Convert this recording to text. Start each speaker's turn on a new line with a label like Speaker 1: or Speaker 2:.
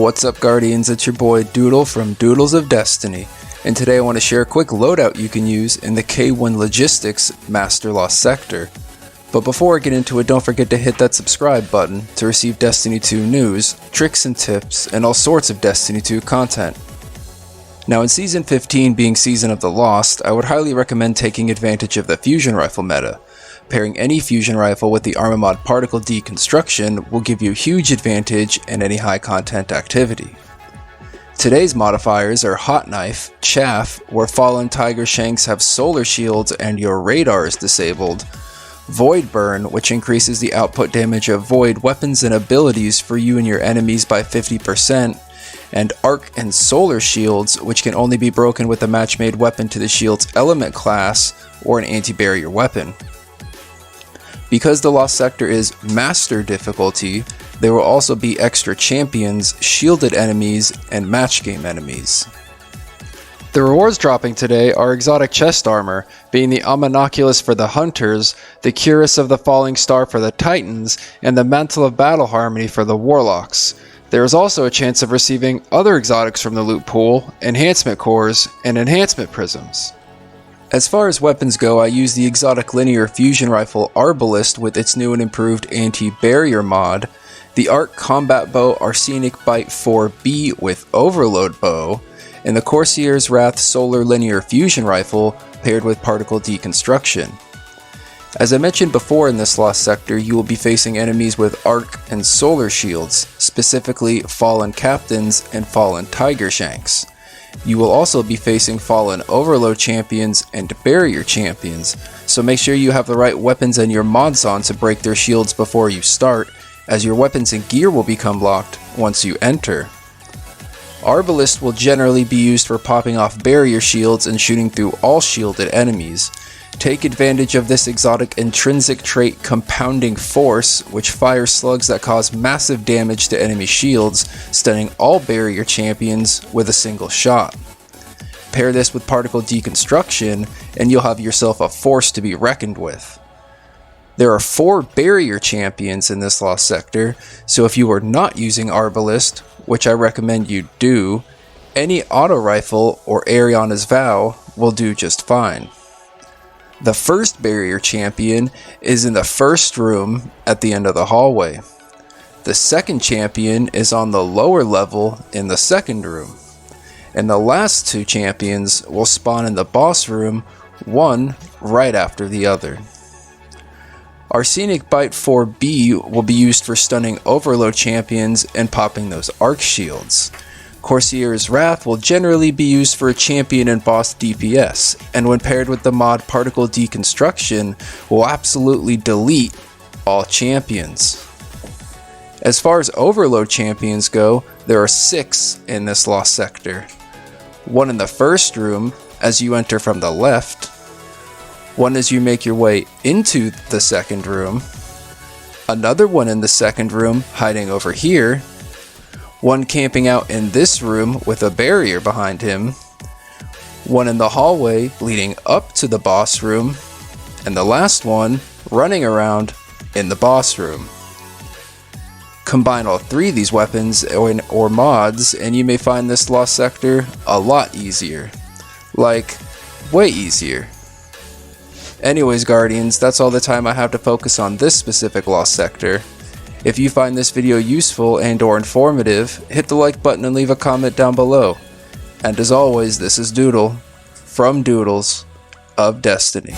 Speaker 1: What's up, Guardians? It's your boy Doodle from Doodles of Destiny, and today I want to share a quick loadout you can use in the K1 Logistics Master Lost Sector. But before I get into it, don't forget to hit that subscribe button to receive Destiny 2 news, tricks and tips, and all sorts of Destiny 2 content. Now, in Season 15 being Season of the Lost, I would highly recommend taking advantage of the fusion rifle meta. Pairing any fusion rifle with the armor mod particle deconstruction will give you a huge advantage in any high content activity. Today's modifiers are Hot Knife, Chaff, where fallen tiger shanks have solar shields and your radar is disabled, Void Burn, which increases the output damage of void weapons and abilities for you and your enemies by 50%, and Arc and Solar Shields, which can only be broken with a match-made weapon to the shield's element class or an anti-barrier weapon. Because the Lost Sector is Master difficulty, there will also be extra champions, shielded enemies, and match game enemies. The rewards dropping today are exotic chest armor, being the OMNIOCULUS for the Hunters, the CUIRASS of the Falling Star for the Titans, and the MANTLE of Battle Harmony for the Warlocks. There is also a chance of receiving other exotics from the loot pool, enhancement cores, and enhancement prisms. As far as weapons go, I use the exotic linear fusion rifle Arbalest with its new and improved anti-barrier mod, the Arc combat bow Arsenic Bite 4B with overload bow, and the Corsier's Wrath solar linear fusion rifle paired with particle deconstruction. As I mentioned before, in this Lost Sector, you will be facing enemies with Arc and Solar Shields, specifically Fallen Captains and Fallen Tiger Shanks. You will also be facing Fallen Overload Champions and Barrier Champions, so make sure you have the right weapons and your mods on to break their shields before you start, as your weapons and gear will become locked once you enter. Arbalest will generally be used for popping off barrier shields and shooting through all shielded enemies. Take advantage of this exotic intrinsic trait Compounding Force, which fires slugs that cause massive damage to enemy shields, stunning all barrier champions with a single shot. Pair this with particle deconstruction, and you'll have yourself a force to be reckoned with. There are 4 barrier champions in this Lost Sector, so if you are not using Arbalest, which I recommend you do, any auto rifle or Ariana's Vow will do just fine. The first barrier champion is in the first room at the end of the hallway. The second champion is on the lower level in the second room. And the last 2 champions will spawn in the boss room, one right after the other. Arsenic Bite 4B will be used for stunning overload champions and popping those arc shields. Corsier's Wrath will generally be used for a champion and boss DPS, and when paired with the mod Particle Deconstruction, will absolutely delete all champions. As far as overload champions go, there are 6 in this Lost Sector. One in the first room as you enter from the left, one as you make your way into the second room, another one in the second room hiding over here, one camping out in this room with a barrier behind him, one in the hallway leading up to the boss room, and the last one running around in the boss room. Combine all 3 of these weapons or mods and you may find this Lost Sector a lot easier. Like, way easier. Anyways, Guardians, that's all the time I have to focus on this specific Lost Sector. If you find this video useful and or informative, hit the like button and leave a comment down below. And as always, this is Doodle from Doodles of Destiny.